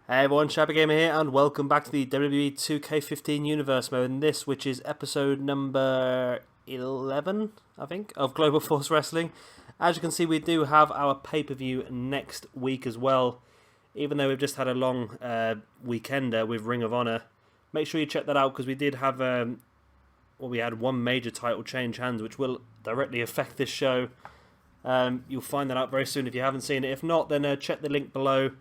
Hey everyone, Shabba Gamer here, and welcome back to the WWE 2K15 Universe mode. In this, which is episode number 11, I think, of Global Force Wrestling. As you can see, we do have our pay-per-view next week as well. Even though we've just had a long weekender with Ring of Honor, make sure you check that out because we did have, we had one major title change hands, which will directly affect this show. You'll find that out very soon if you haven't seen it. If not, then check the link below.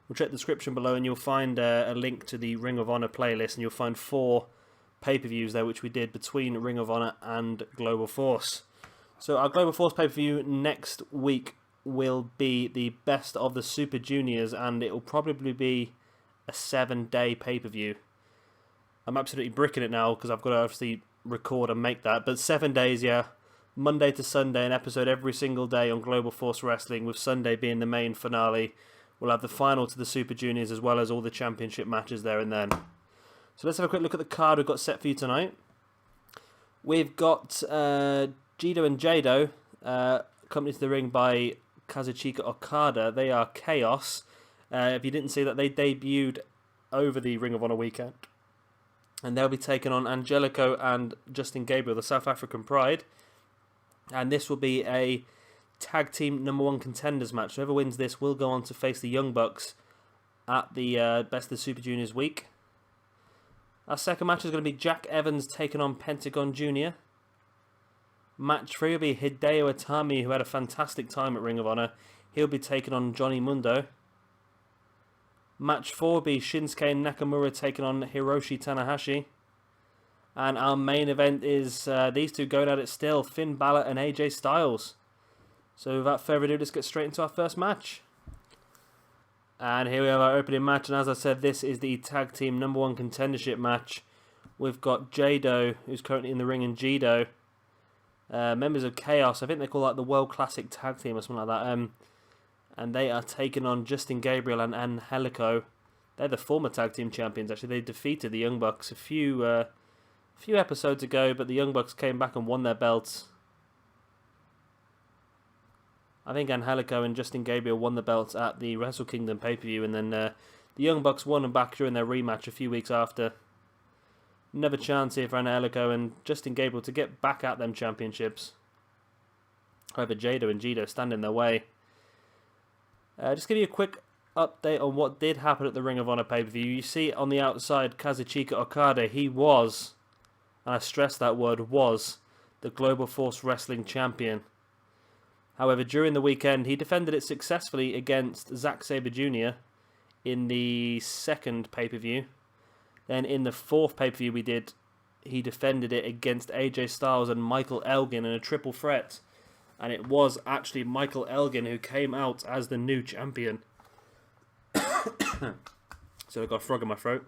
We'll check the description below and you'll find a link to the Ring of Honor playlist, and you'll find 4 pay-per-views there which we did between Ring of Honor and Global Force. So our Global Force pay-per-view next week will be the best of the Super Juniors, and it will probably be a 7-day pay-per-view. I'm absolutely bricking it now because I've got to obviously record and make that, but 7 days, yeah. Monday to Sunday, an episode every single day on Global Force Wrestling, with Sunday being the main finale. We'll have the final to the Super Juniors as well as all the championship matches there and then. So let's have a quick look at the card we've got set for you tonight. We've got Gedo and Jado, accompanied to the ring by Kazuchika Okada. They are Chaos. If you didn't see that, they debuted over the Ring of Honor weekend. And they'll be taking on Angelico and Justin Gabriel, the South African Pride. And this will be a tag team #1 contenders match. Whoever wins this will go on to face the Young Bucks at the Best of the Super Juniors week. Our second match is going to be Jack Evans taking on Pentagon Jr. Match 3 will be Hideo Itami, who had a fantastic time at Ring of Honor. He'll be taking on Johnny Mundo. Match 4 will be Shinsuke and Nakamura taking on Hiroshi Tanahashi. And our main event is these two going at it still, Finn Balor and AJ Styles. So without further ado, let's get straight into our first match. And here we have our opening match, and as I said, this is the tag team #1 contendership match. We've got Jado, who's currently in the ring, and Gedo, members of Chaos. I think they call that the World Classic Tag Team or something like that. And they are taking on Justin Gabriel and Angelico. They're the former tag team champions, actually. They defeated the Young Bucks a few episodes ago, but the Young Bucks came back and won their belts. I think Angelico and Justin Gabriel won the belts at the Wrestle Kingdom pay-per-view, and then the Young Bucks won them back during their rematch a few weeks after. Another chance here for Angelico and Justin Gabriel to get back at them championships. However, Jado and Gedo stand in their way. Just give you a quick update on what did happen at the Ring of Honor pay-per-view. You see on the outside Kazuchika Okada. He was, and I stress that word, was, the Global Force Wrestling champion. However, during the weekend, he defended it successfully against Zack Sabre Jr. in the second pay-per-view. Then in the fourth pay-per-view we did, he defended it against AJ Styles and Michael Elgin in a triple threat. And it was actually Michael Elgin who came out as the new champion. So I've got a frog in my throat.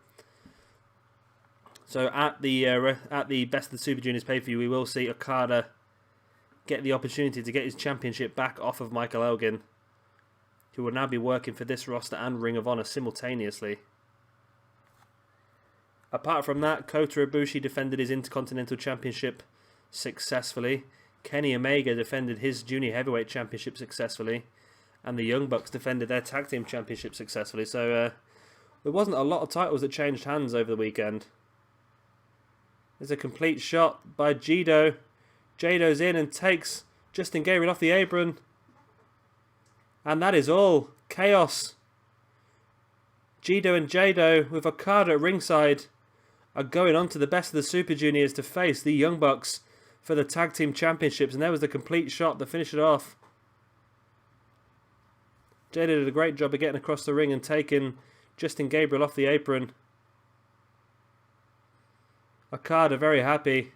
So at the Best of the Super Juniors pay-per-view, we will see Okada get the opportunity to get his championship back off of Michael Elgin, who will now be working for this roster and Ring of Honor simultaneously. Apart from that, Kota Ibushi defended his Intercontinental Championship successfully. Kenny Omega defended his Junior Heavyweight Championship successfully. And the Young Bucks defended their Tag Team Championship successfully. So there wasn't a lot of titles that changed hands over the weekend. There's a complete shot by Gedo. Jado's in and takes Justin Gabriel off the apron. And that is all. Chaos. Gedo and Jado with Okada at ringside are going on to the Best of the Super Juniors to face the Young Bucks for the Tag Team Championships. And there was the complete shot to finish it off. Jado did a great job of getting across the ring and taking Justin Gabriel off the apron. Okada very happy.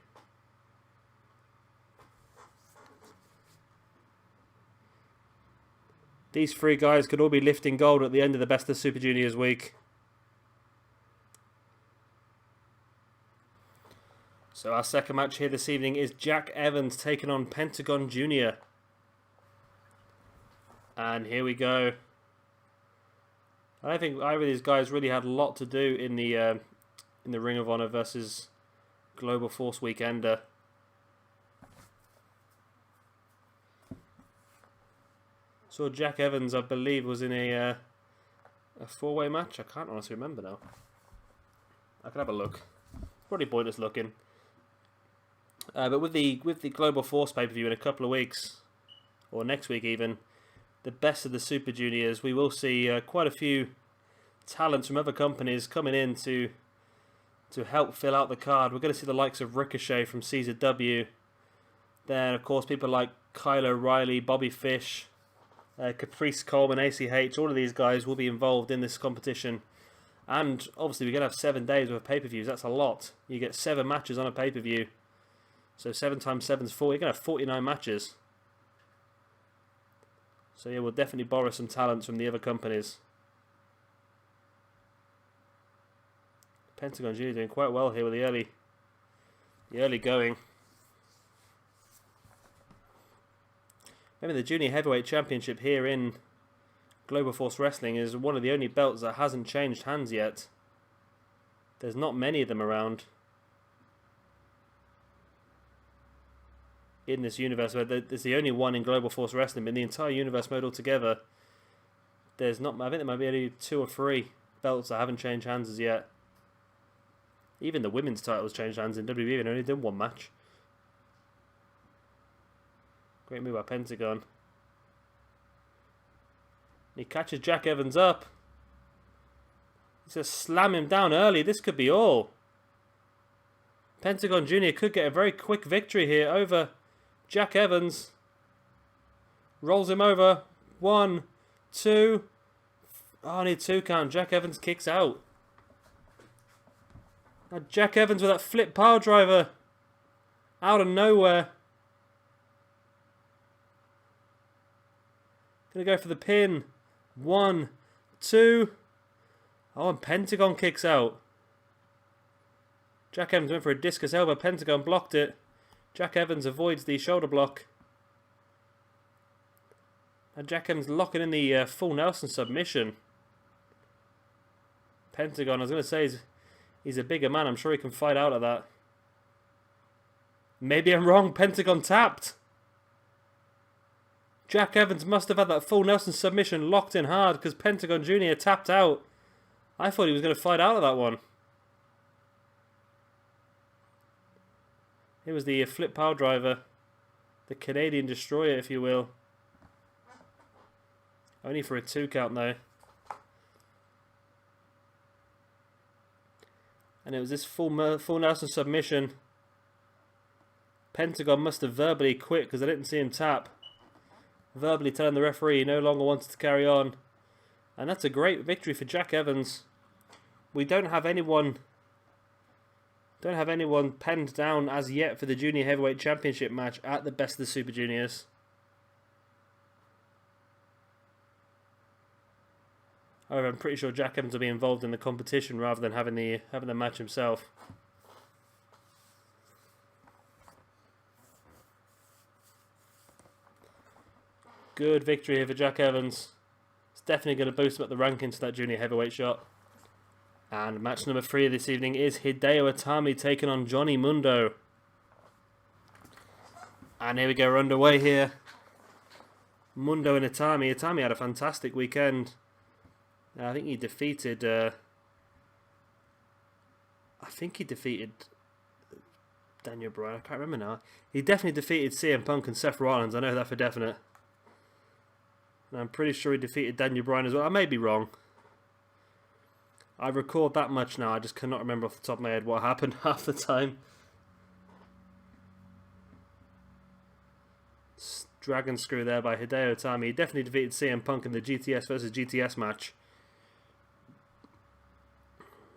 These 3 guys could all be lifting gold at the end of the Best of Super Juniors week. So our second match here this evening is Jack Evans taking on Pentagon Jr. And here we go. I don't think either of these guys really had a lot to do in the Ring of Honor versus Global Force Weekender. So Jack Evans, I believe, was in a a 4-way match? I can't honestly remember now. I can have a look. Probably pointless looking. But with the Global Force pay-per-view in a couple of weeks, or next week even, the best of the Super Juniors, we will see quite a few talents from other companies coming in to help fill out the card. We're going to see the likes of Ricochet from CZW. Then, of course, people like Kyle O'Reilly, Bobby Fish, Caprice Coleman, ACH. All of these guys will be involved in this competition. And obviously, we're going to have 7 days of pay-per-views. That's a lot. You get 7 matches on a pay-per-view. So 7 times 7 is 40. You're going to have 49 matches. So yeah, we'll definitely borrow some talents from the other companies. Pentagon Jr. doing quite well here with the early going. Maybe the Junior Heavyweight Championship here in Global Force Wrestling is one of the only belts that hasn't changed hands yet. There's not many of them around in this universe. There's the only one in Global Force Wrestling, but in the entire universe mode altogether, there's not. I think there might be only 2 or 3 belts that haven't changed hands as yet. Even the women's titles changed hands in WWE and only did 1 match. Great move by Pentagon. He catches Jack Evans up. He's going to slam him down early. This could be all. Pentagon Jr. could get a very quick victory here over Jack Evans. Rolls him over. 1, 2. Oh, I need 2 count. Jack Evans kicks out. Now Jack Evans with that flip pile driver. Out of nowhere. Gonna go for the pin. 1, 2. Oh, and Pentagon kicks out. Jack Evans went for a discus elbow. Pentagon blocked it. Jack Evans avoids the shoulder block. And Jack Evans locking in the full Nelson submission. Pentagon, I was going to say, he's a bigger man. I'm sure he can fight out of that. Maybe I'm wrong. Pentagon tapped. Jack Evans must have had that full Nelson submission locked in hard because Pentagon Jr. tapped out. I thought he was going to fight out of that one. It was the flip pile driver. The Canadian destroyer, if you will. Only for a 2 count though. And it was this full Nelson submission. Pentagon must have verbally quit because I didn't see him tap. Verbally telling the referee he no longer wanted to carry on. And that's a great victory for Jack Evans. We don't have anyone penned down as yet for the Junior Heavyweight Championship match at the Best of the Super Juniors. However, I'm pretty sure Jack Evans will be involved in the competition rather than having the match himself. Good victory here for Jack Evans. It's definitely going to boost him up the rankings to that Junior Heavyweight shot. And match number 3 of this evening is Hideo Itami taking on Johnny Mundo. And here we go, we're underway here. Mundo and Itami. Itami had a fantastic weekend. I think he defeated... Daniel Bryan. I can't remember now. He definitely defeated CM Punk and Seth Rollins. I know that for definite. And I'm pretty sure he defeated Daniel Bryan as well. I may be wrong. I record that much now. I just cannot remember off the top of my head what happened half the time. Dragon screw there by Hideo Itami. He definitely defeated CM Punk in the GTS versus GTS match.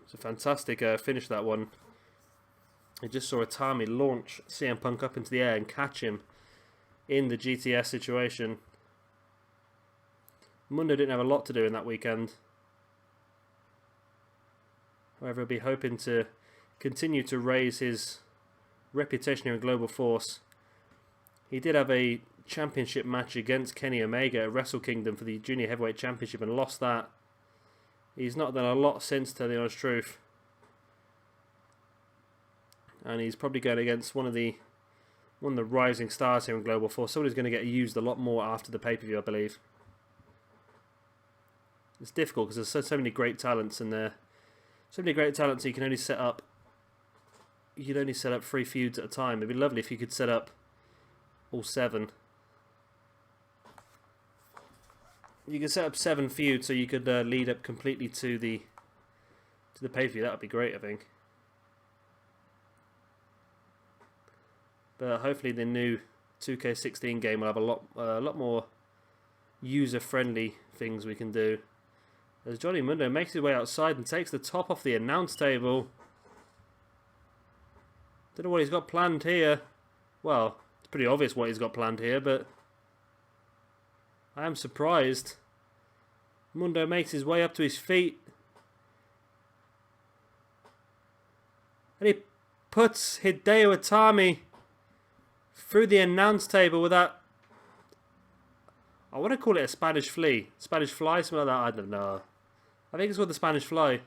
It's a fantastic finish, that one. I just saw Itami launch CM Punk up into the air and catch him in the GTS situation. Mundo didn't have a lot to do in that weekend. However, he'll be hoping to continue to raise his reputation here in Global Force. He did have a championship match against Kenny Omega at Wrestle Kingdom for the Junior Heavyweight Championship and lost that. He's not done a lot since, to tell the honest truth. And he's probably going against one of the rising stars here in Global Force. Somebody's going to get used a lot more after the pay-per-view, I believe. It's difficult because there's so many great talents in there. So many great talents you can only set up. You can only set up 3 feuds at a time. It'd be lovely if you could set up all 7. You could set up 7 feuds so you could lead up completely to the pay-per-view. That would be great, I think. But hopefully the new 2K16 game will have a lot more user-friendly things we can do. As Johnny Mundo makes his way outside and takes the top off the announce table. Don't know what he's got planned here. Well, it's pretty obvious what he's got planned here, but I am surprised. Mundo makes his way up to his feet. And he puts Hideo Itami through the announce table with that. I want to call it a Spanish flea. Spanish fly, something like that. I don't know. I think it's called the Spanish fly.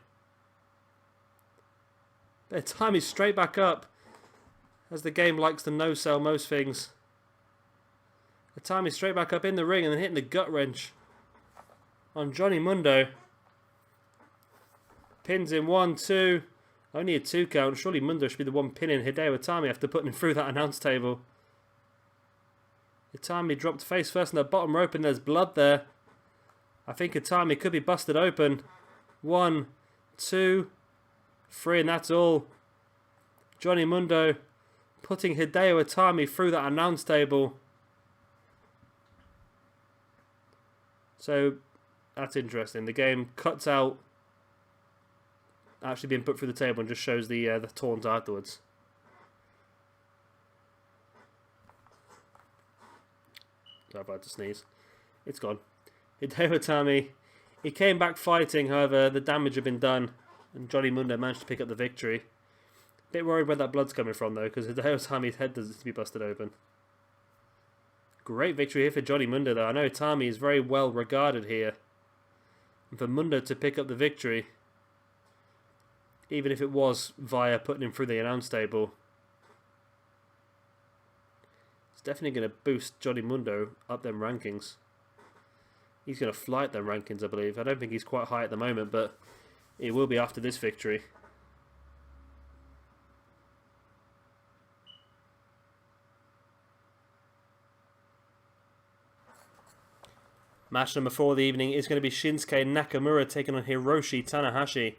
But Itami's straight back up. As the game likes to no-sell most things. Itami straight back up in the ring and then hitting the gut wrench on Johnny Mundo. Pins in 1, 2. Only a 2 count. Surely Mundo should be the one pinning Hideo Itami after putting him through that announce table. Itami dropped face first on the bottom rope and there's blood there. I think Itami could be busted open. 1, 2, 3 and that's all. Johnny Mundo putting Hideo Itami through that announce table. So that's interesting. The game cuts out actually being put through the table and just shows the taunt afterwards. Sorry, I had to sneeze. It's gone. Hideo Itami, he came back fighting, however the damage had been done and Johnny Mundo managed to pick up the victory. Bit worried where that blood's coming from though, because Hideo Itami's head does to be busted open. Great victory here for Johnny Mundo though. I know Itami is very well regarded here. And for Mundo to pick up the victory, even if it was via putting him through the announce table, it's definitely going to boost Johnny Mundo up them rankings. He's going to fly at them rankings, I believe. I don't think he's quite high at the moment, but it will be after this victory. Match number 4 of the evening is going to be Shinsuke Nakamura taking on Hiroshi Tanahashi.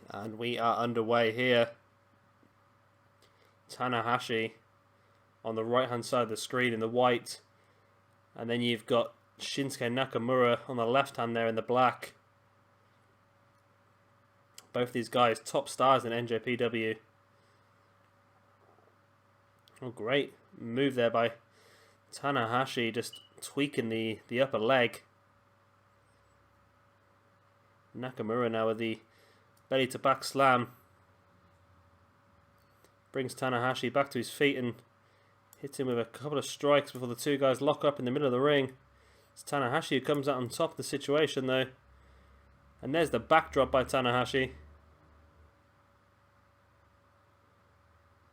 And we are underway here. Tanahashi on the right hand side of the screen in the white. And then you've got Shinsuke Nakamura on the left hand there in the black. Both these guys top stars in NJPW. Oh, great move there by Tanahashi, just tweaking the upper leg. Nakamura now with the belly to back slam. Brings Tanahashi back to his feet and hits him with a couple of strikes before the two guys lock up in the middle of the ring. It's Tanahashi who comes out on top of the situation though. And there's the backdrop by Tanahashi.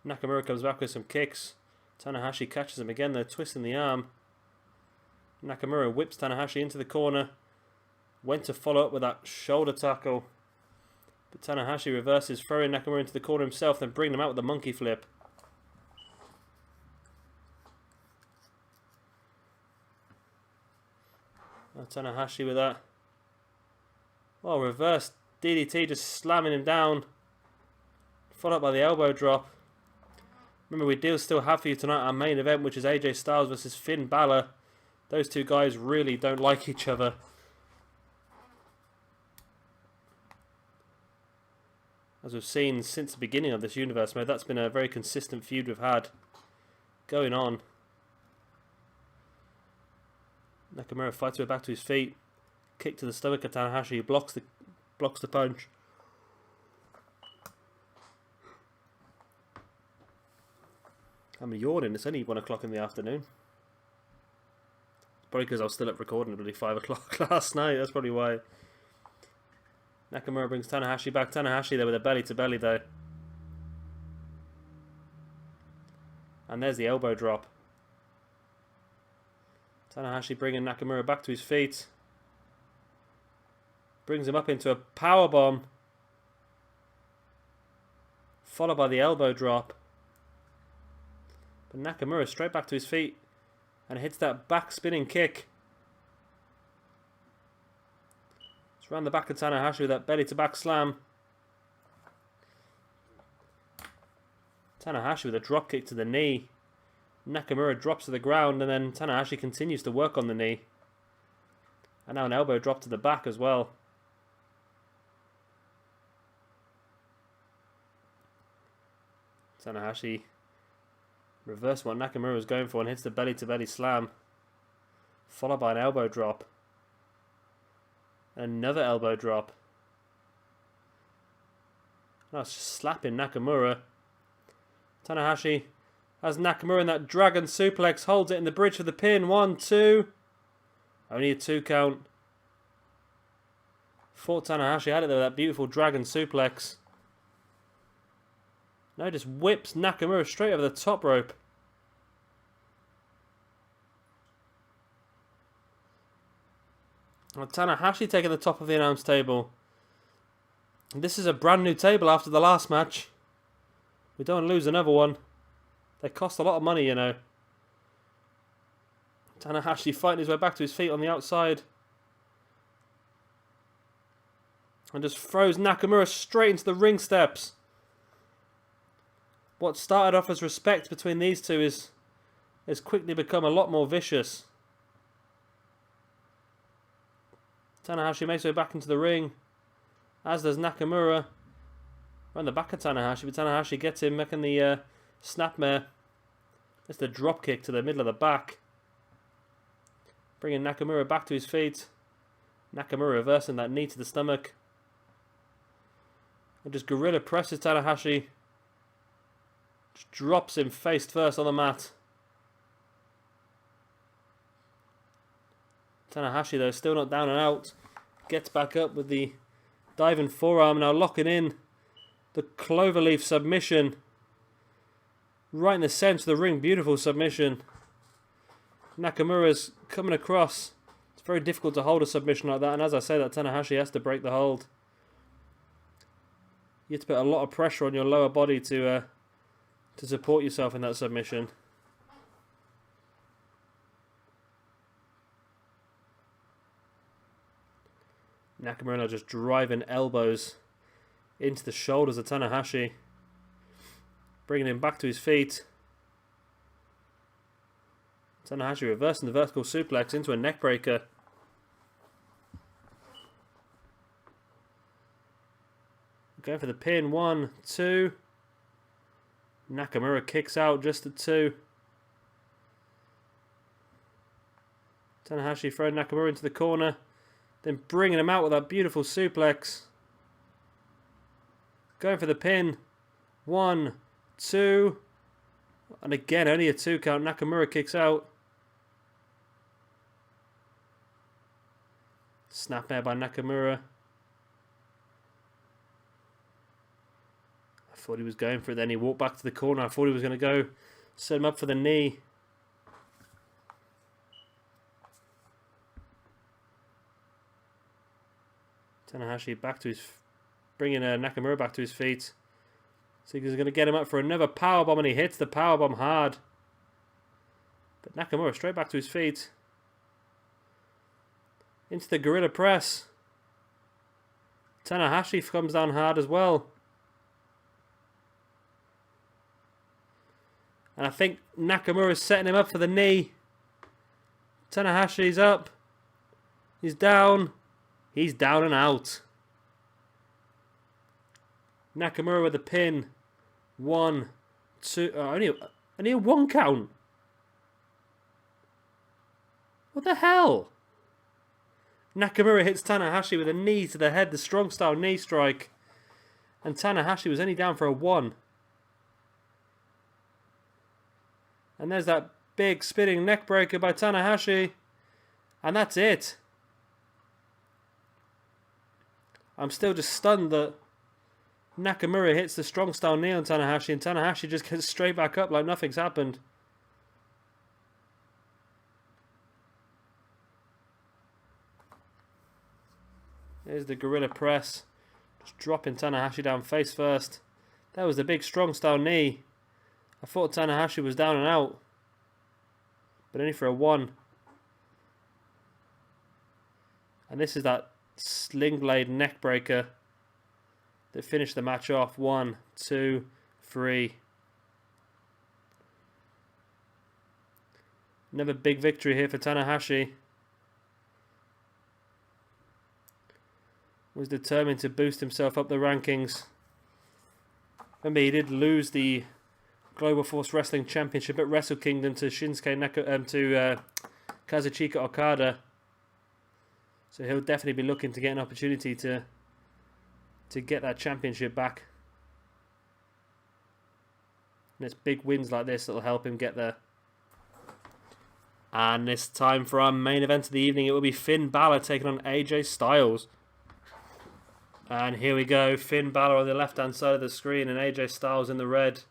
Nakamura comes back with some kicks. Tanahashi catches him again though, twisting the arm. Nakamura whips Tanahashi into the corner. Went to follow up with that shoulder tackle. But Tanahashi reverses, throwing Nakamura into the corner himself, then bringing him out with a monkey flip. Now Tanahashi with that. Oh, reverse DDT, just slamming him down. Followed up by the elbow drop. Remember, we do still have for you tonight our main event, which is AJ Styles versus Finn Balor. Those two guys really don't like each other. As we've seen since the beginning of this universe mode, that's been a very consistent feud we've had going on. Nakamura fights way back to his feet. Kick to the stomach of Tanahashi, who blocks the punch. I'm yawning, it's only 1 o'clock in the afternoon. Probably because I was still up recording at 5 o'clock last night, that's probably why. Nakamura brings Tanahashi back. Tanahashi there with a belly to belly though. And there's the elbow drop. Tanahashi bringing Nakamura back to his feet. Brings him up into a powerbomb. Followed by the elbow drop. But Nakamura straight back to his feet. And hits that back spinning kick. It's around the back of Tanahashi with that belly to back slam. Tanahashi with a drop kick to the knee. Nakamura drops to the ground and then Tanahashi continues to work on the knee. And now an elbow drop to the back as well. Tanahashi reverses what Nakamura was going for and hits the belly to belly slam. Followed by an elbow drop. Another elbow drop. Now it's just slapping Nakamura. Tanahashi has Nakamura in that dragon suplex. Holds it in the bridge for the pin. 1, 2. Only a 2 count. Thought Tanahashi had it there with that beautiful dragon suplex. Now just whips Nakamura straight over the top rope. Well, Tanahashi taking the top of the announce table. This is a brand new table after the last match. We don't lose another one. They cost a lot of money, you know. Tanahashi fighting his way back to his feet on the outside. And just throws Nakamura straight into the ring steps. What started off as respect between these two has quickly become a lot more vicious. Tanahashi makes his way back into the ring. As does Nakamura. Around the back of Tanahashi, but Tanahashi gets him making the snapmare. It's the drop kick to the middle of the back. Bringing Nakamura back to his feet. Nakamura reversing that knee to the stomach. And just gorilla presses Tanahashi. Just drops him face first on the mat. Tanahashi though still not down and out. Gets back up with the diving forearm, now locking in the cloverleaf submission. Right in the centre of the ring, beautiful submission. Nakamura's coming across. It's very difficult to hold a submission like that, and as I say that, Tanahashi has to break the hold. You have to put a lot of pressure on your lower body to support yourself in that submission. Nakamura now just driving elbows into the shoulders of Tanahashi. Bringing him back to his feet. Tanahashi reversing the vertical suplex into a neckbreaker. Going for the pin. 1, 2. Nakamura kicks out just at 2. Tanahashi throwing Nakamura into the corner. Then bringing him out with that beautiful suplex. Going for the pin. 1, 2. And again, only a 2 count. Nakamura kicks out. Snapmare by Nakamura. I thought he was going for it then. He walked back to the corner. I thought he was going to go set him up for the knee. Tanahashi back to his... bringing Nakamura back to his feet. So he's going to get him up for another powerbomb, and he hits the powerbomb hard. But Nakamura straight back to his feet. Into the gorilla press. Tanahashi comes down hard as well. And I think Nakamura's setting him up for the knee. Tanahashi's up. He's down. He's down and out. Nakamura with a pin. 1, 2. Only a 1 count. What the hell? Nakamura hits Tanahashi with a knee to the head, the strong style knee strike. And Tanahashi was only down for a 1. And there's that big spinning neck breaker by Tanahashi. And that's it. I'm still just stunned that Nakamura hits the strong style knee on Tanahashi and Tanahashi just gets straight back up like nothing's happened. There's the gorilla press. Just dropping Tanahashi down face first. That was the big strong style knee. I thought Tanahashi was down and out. But only for a 1. And this is that sling blade neck breaker that finished the match off. 1, 2, 3. Another big victory here for Tanahashi. Was determined to boost himself up the rankings. Remember, he did lose the Global Force Wrestling Championship at Wrestle Kingdom to Kazuchika Okada. So he'll definitely be looking to get an opportunity to get that championship back. And it's big wins like this that'll help him get there. And it's time for our main event of the evening. It will be Finn Balor taking on AJ Styles. And here we go. Finn Balor on the left-hand side of the screen and AJ Styles in the red.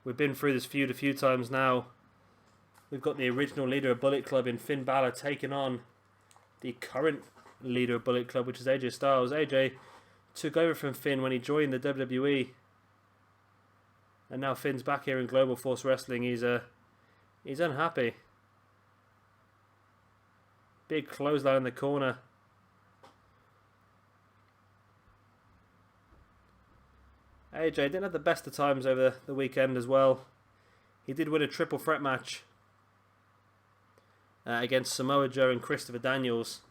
We've been through this feud a few times now. We've got the original leader of Bullet Club in Finn Balor taking on the current leader of Bullet Club, which is AJ Styles. AJ took over from Finn when he joined the WWE. And now Finn's back here in Global Force Wrestling. He's unhappy. Big clothesline in the corner. AJ didn't have the best of times over the weekend as well. He did win a triple threat match against Samoa Joe and Christopher Daniels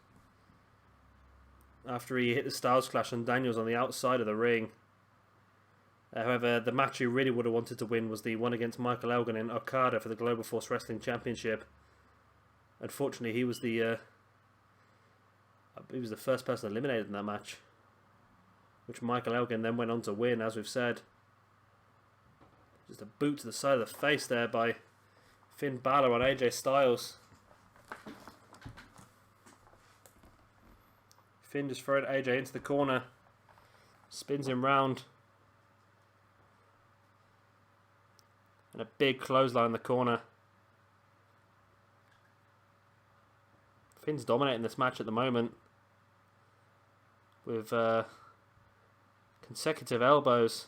after he hit the Styles Clash on Daniels on the outside of the ring. However, the match he really would have wanted to win was the one against Michael Elgin and Okada for the Global Force Wrestling Championship. Unfortunately, he was the first person eliminated in that match, which Michael Elgin then went on to win, as we've said. Just a boot to the side of the face there by Finn Balor on AJ Styles. Finn just throwing AJ into the corner. Spins him round. And a big clothesline in the corner. Finn's dominating this match at the moment with consecutive elbows.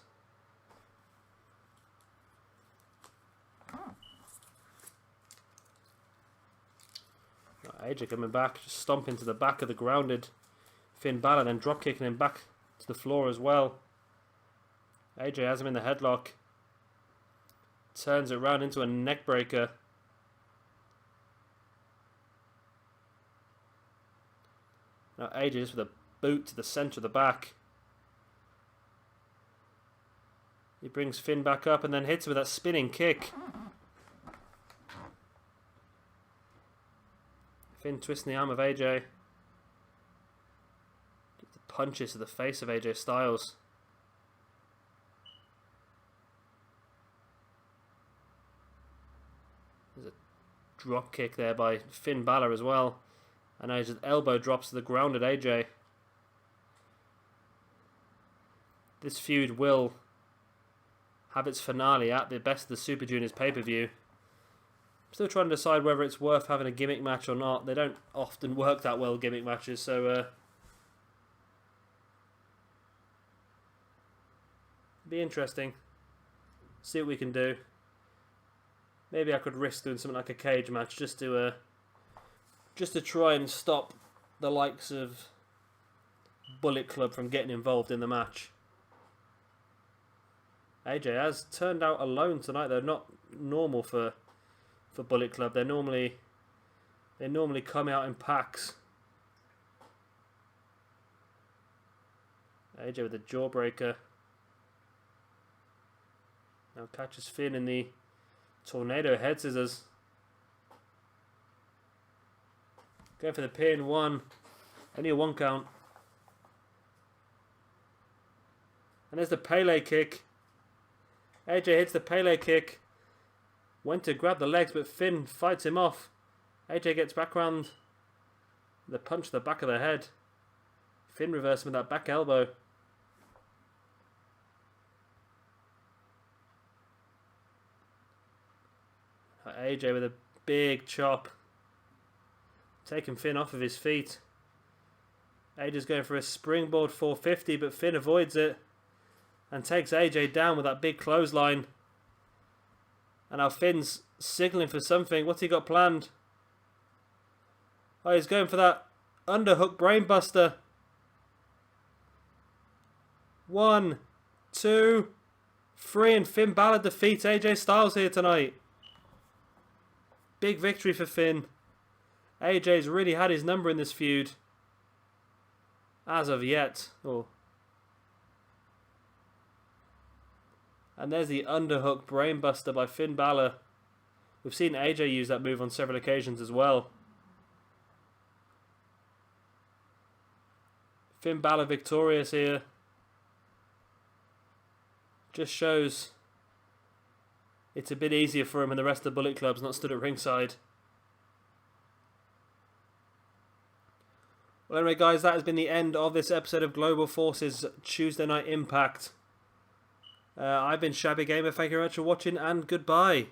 AJ coming back, just stomping to the back of the grounded Finn Balor, then drop kicking him back to the floor as well. AJ has him in the headlock. Turns it round into a neck breaker. Now AJ just with a boot to the centre of the back. He brings Finn back up and then hits him with that spinning kick. Finn twisting the arm of AJ. Gives the punches to the face of AJ Styles. There's a drop kick there by Finn Balor as well. And now his elbow drops to the grounded AJ. This feud will have its finale at the Best of the Super Juniors pay-per-view. Still trying to decide whether it's worth having a gimmick match or not. They don't often work that well, gimmick matches, so be interesting. See what we can do. Maybe I could risk doing something like a cage match just to try and stop the likes of Bullet Club from getting involved in the match. AJ has turned out alone tonight, though. Not normal for Bullet Club. They normally come out in packs. AJ with a jawbreaker. Now catches Finn in the tornado head scissors. Going for the pin. 1. Only a 1 count. And there's the Pele kick. AJ hits the Pele kick. Went to grab the legs, but Finn fights him off. AJ gets back round. The punch to the back of the head. Finn reverses with that back elbow. AJ with a big chop. Taking Finn off of his feet. AJ's going for a springboard 450, but Finn avoids it and takes AJ down with that big clothesline. And now Finn's signaling for something. What's he got planned? Oh, he's going for that underhook brainbuster. 1, 2, 3, and Finn Balor defeats AJ Styles here tonight. Big victory for Finn. AJ's really had his number in this feud. As of yet. Oh. And there's the underhook brainbuster by Finn Balor. We've seen AJ use that move on several occasions as well. Finn Balor victorious here. Just shows it's a bit easier for him and the rest of the Bullet Club's not stood at ringside. Well, anyway, guys, that has been the end of this episode of Global Forces Tuesday Night Impact. I've been Shabby Gamer. Thank you very much for watching, and goodbye.